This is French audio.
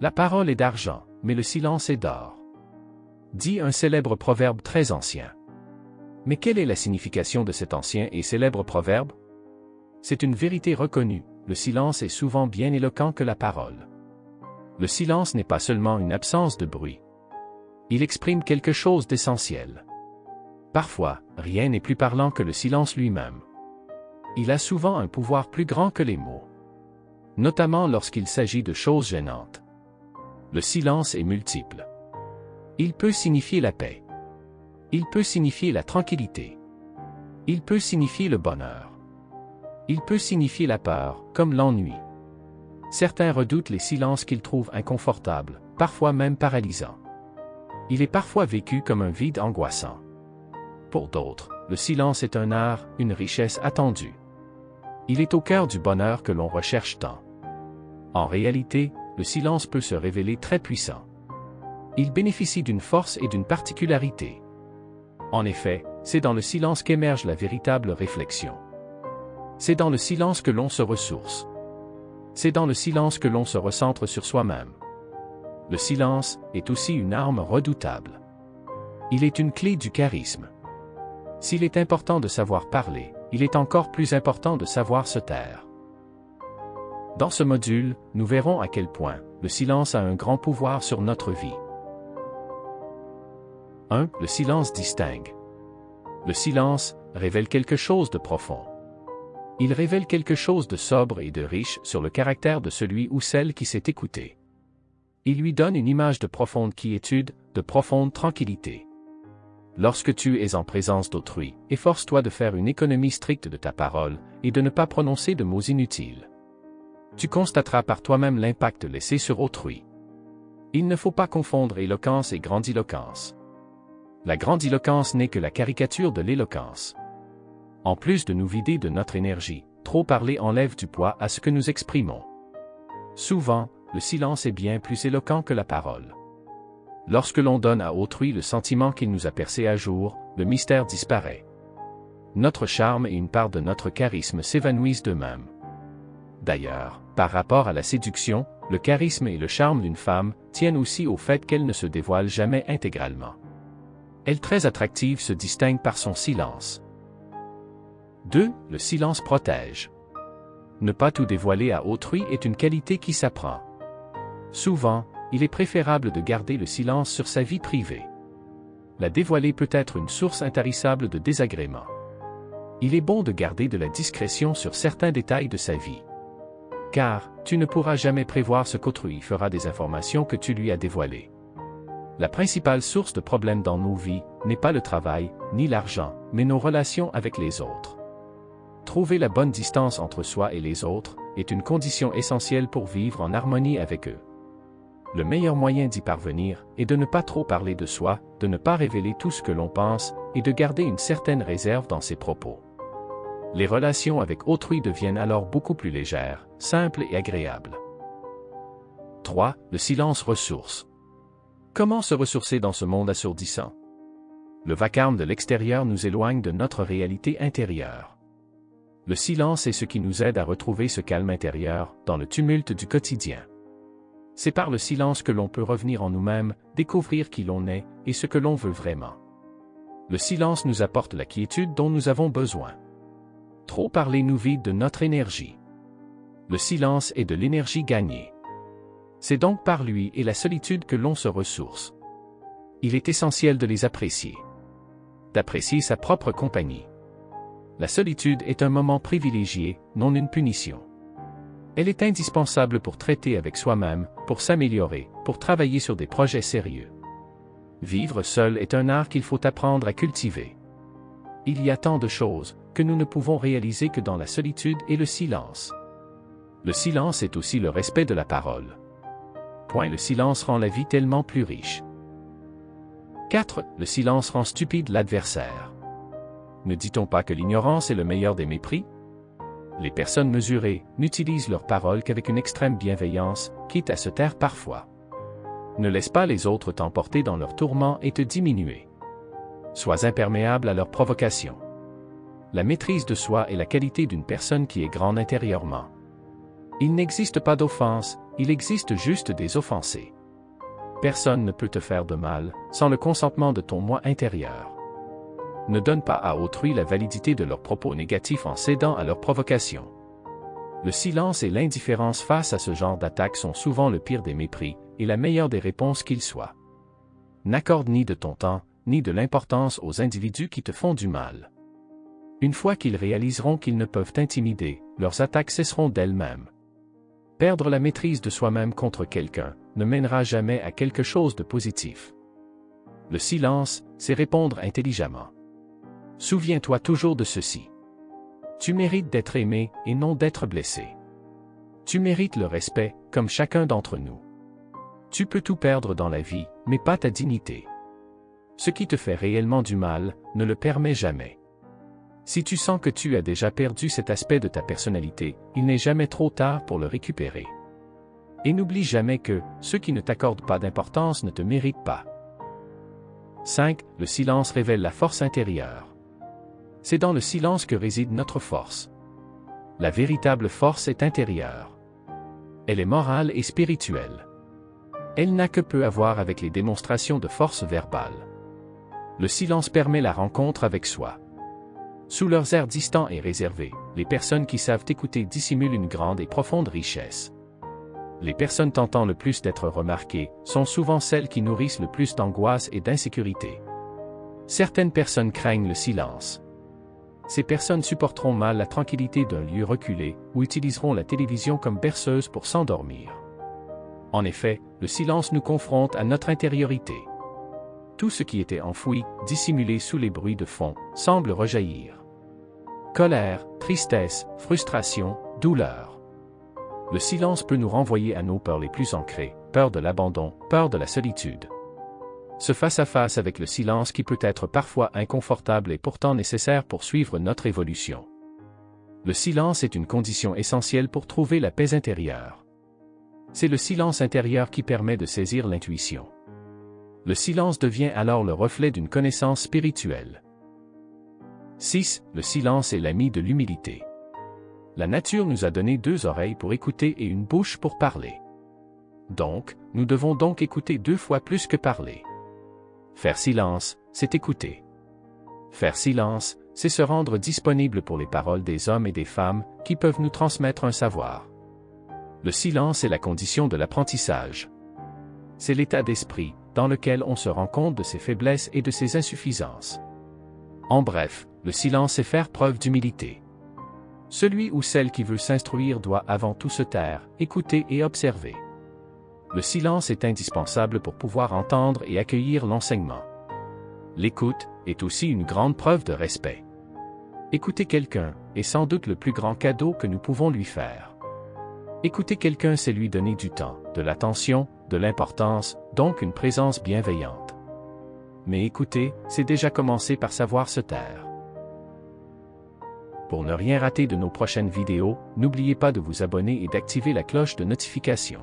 La parole est d'argent, mais le silence est d'or. Dit un célèbre proverbe très ancien. Mais quelle est la signification de cet ancien et célèbre proverbe? C'est une vérité reconnue, le silence est souvent bien éloquent que la parole. Le silence n'est pas seulement une absence de bruit. Il exprime quelque chose d'essentiel. Parfois, rien n'est plus parlant que le silence lui-même. Il a souvent un pouvoir plus grand que les mots. Notamment lorsqu'il s'agit de choses gênantes. Le silence est multiple. Il peut signifier la paix. Il peut signifier la tranquillité. Il peut signifier le bonheur. Il peut signifier la peur, comme l'ennui. Certains redoutent les silences qu'ils trouvent inconfortables, parfois même paralysants. Il est parfois vécu comme un vide angoissant. Pour d'autres, le silence est un art, une richesse attendue. Il est au cœur du bonheur que l'on recherche tant. En réalité, le silence peut se révéler très puissant. Il bénéficie d'une force et d'une particularité. En effet, c'est dans le silence qu'émerge la véritable réflexion. C'est dans le silence que l'on se ressource. C'est dans le silence que l'on se recentre sur soi-même. Le silence est aussi une arme redoutable. Il est une clé du charisme. S'il est important de savoir parler, il est encore plus important de savoir se taire. Dans ce module, nous verrons à quel point le silence a un grand pouvoir sur notre vie. 1. Le silence distingue. Le silence révèle quelque chose de profond. Il révèle quelque chose de sobre et de riche sur le caractère de celui ou celle qui s'est écouté. Il lui donne une image de profonde quiétude, de profonde tranquillité. Lorsque tu es en présence d'autrui, efforce-toi de faire une économie stricte de ta parole et de ne pas prononcer de mots inutiles. Tu constateras par toi-même l'impact laissé sur autrui. Il ne faut pas confondre éloquence et grandiloquence. La grandiloquence n'est que la caricature de l'éloquence. En plus de nous vider de notre énergie, trop parler enlève du poids à ce que nous exprimons. Souvent, le silence est bien plus éloquent que la parole. Lorsque l'on donne à autrui le sentiment qu'il nous a percé à jour, le mystère disparaît. Notre charme et une part de notre charisme s'évanouissent d'eux-mêmes. D'ailleurs, par rapport à la séduction, le charisme et le charme d'une femme tiennent aussi au fait qu'elle ne se dévoile jamais intégralement. Elle très attractive se distingue par son silence. 2. Le silence protège. Ne pas tout dévoiler à autrui est une qualité qui s'apprend. Souvent, il est préférable de garder le silence sur sa vie privée. La dévoiler peut être une source intarissable de désagréments. Il est bon de garder de la discrétion sur certains détails de sa vie. Car, tu ne pourras jamais prévoir ce qu'autrui fera des informations que tu lui as dévoilées. La principale source de problèmes dans nos vies n'est pas le travail, ni l'argent, mais nos relations avec les autres. Trouver la bonne distance entre soi et les autres est une condition essentielle pour vivre en harmonie avec eux. Le meilleur moyen d'y parvenir est de ne pas trop parler de soi, de ne pas révéler tout ce que l'on pense, et de garder une certaine réserve dans ses propos. Les relations avec autrui deviennent alors beaucoup plus légères, simples et agréables. 3. Le silence ressource. Comment se ressourcer dans ce monde assourdissant? Le vacarme de l'extérieur nous éloigne de notre réalité intérieure. Le silence est ce qui nous aide à retrouver ce calme intérieur dans le tumulte du quotidien. C'est par le silence que l'on peut revenir en nous-mêmes, découvrir qui l'on est et ce que l'on veut vraiment. Le silence nous apporte la quiétude dont nous avons besoin. Trop parler nous vide de notre énergie. Le silence est de l'énergie gagnée. C'est donc par lui et la solitude que l'on se ressource. Il est essentiel de les apprécier. D'apprécier sa propre compagnie. La solitude est un moment privilégié, non une punition. Elle est indispensable pour traiter avec soi-même, pour s'améliorer, pour travailler sur des projets sérieux. Vivre seul est un art qu'il faut apprendre à cultiver. Il y a tant de choses que nous ne pouvons réaliser que dans la solitude et le silence. Le silence est aussi le respect de la parole. Le silence rend la vie tellement plus riche. 4. Le silence rend stupide l'adversaire. Ne dit-on pas que l'ignorance est le meilleur des mépris? Les personnes mesurées n'utilisent leurs paroles qu'avec une extrême bienveillance, quitte à se taire parfois. Ne laisse pas les autres t'emporter dans leurs tourments et te diminuer. Sois imperméable à leurs provocations. La maîtrise de soi est la qualité d'une personne qui est grande intérieurement. Il n'existe pas d'offense, il existe juste des offensés. Personne ne peut te faire de mal, sans le consentement de ton moi intérieur. Ne donne pas à autrui la validité de leurs propos négatifs en cédant à leurs provocations. Le silence et l'indifférence face à ce genre d'attaque sont souvent le pire des mépris, et la meilleure des réponses qu'il soit. N'accorde ni de ton temps, ni de l'importance aux individus qui te font du mal. Une fois qu'ils réaliseront qu'ils ne peuvent t'intimider, leurs attaques cesseront d'elles-mêmes. Perdre la maîtrise de soi-même contre quelqu'un ne mènera jamais à quelque chose de positif. Le silence, c'est répondre intelligemment. Souviens-toi toujours de ceci. Tu mérites d'être aimé et non d'être blessé. Tu mérites le respect, comme chacun d'entre nous. Tu peux tout perdre dans la vie, mais pas ta dignité. Ce qui te fait réellement du mal, ne le permet jamais. Si tu sens que tu as déjà perdu cet aspect de ta personnalité, il n'est jamais trop tard pour le récupérer. Et n'oublie jamais que, ceux qui ne t'accordent pas d'importance ne te méritent pas. 5. Le silence révèle la force intérieure. C'est dans le silence que réside notre force. La véritable force est intérieure. Elle est morale et spirituelle. Elle n'a que peu à voir avec les démonstrations de force verbale. Le silence permet la rencontre avec soi. Sous leurs airs distants et réservés, les personnes qui savent écouter dissimulent une grande et profonde richesse. Les personnes tentant le plus d'être remarquées sont souvent celles qui nourrissent le plus d'angoisse et d'insécurité. Certaines personnes craignent le silence. Ces personnes supporteront mal la tranquillité d'un lieu reculé ou utiliseront la télévision comme berceuse pour s'endormir. En effet, le silence nous confronte à notre intériorité. Tout ce qui était enfoui, dissimulé sous les bruits de fond, semble rejaillir. Colère, tristesse, frustration, douleur. Le silence peut nous renvoyer à nos peurs les plus ancrées, peur de l'abandon, peur de la solitude. Ce face-à-face avec le silence qui peut être parfois inconfortable est pourtant nécessaire pour suivre notre évolution. Le silence est une condition essentielle pour trouver la paix intérieure. C'est le silence intérieur qui permet de saisir l'intuition. Le silence devient alors le reflet d'une connaissance spirituelle. 6. Le silence est l'ami de l'humilité. La nature nous a donné 2 oreilles pour écouter et une bouche pour parler. Donc, nous devons donc écouter 2 fois plus que parler. Faire silence, c'est écouter. Faire silence, c'est se rendre disponible pour les paroles des hommes et des femmes qui peuvent nous transmettre un savoir. Le silence est la condition de l'apprentissage. C'est l'état d'esprit dans lequel on se rend compte de ses faiblesses et de ses insuffisances. En bref, le silence est faire preuve d'humilité. Celui ou celle qui veut s'instruire doit avant tout se taire, écouter et observer. Le silence est indispensable pour pouvoir entendre et accueillir l'enseignement. L'écoute est aussi une grande preuve de respect. Écouter quelqu'un est sans doute le plus grand cadeau que nous pouvons lui faire. Écouter quelqu'un, c'est lui donner du temps, de l'attention, de l'importance, donc une présence bienveillante. Mais écouter, c'est déjà commencer par savoir se taire. Pour ne rien rater de nos prochaines vidéos, n'oubliez pas de vous abonner et d'activer la cloche de notification.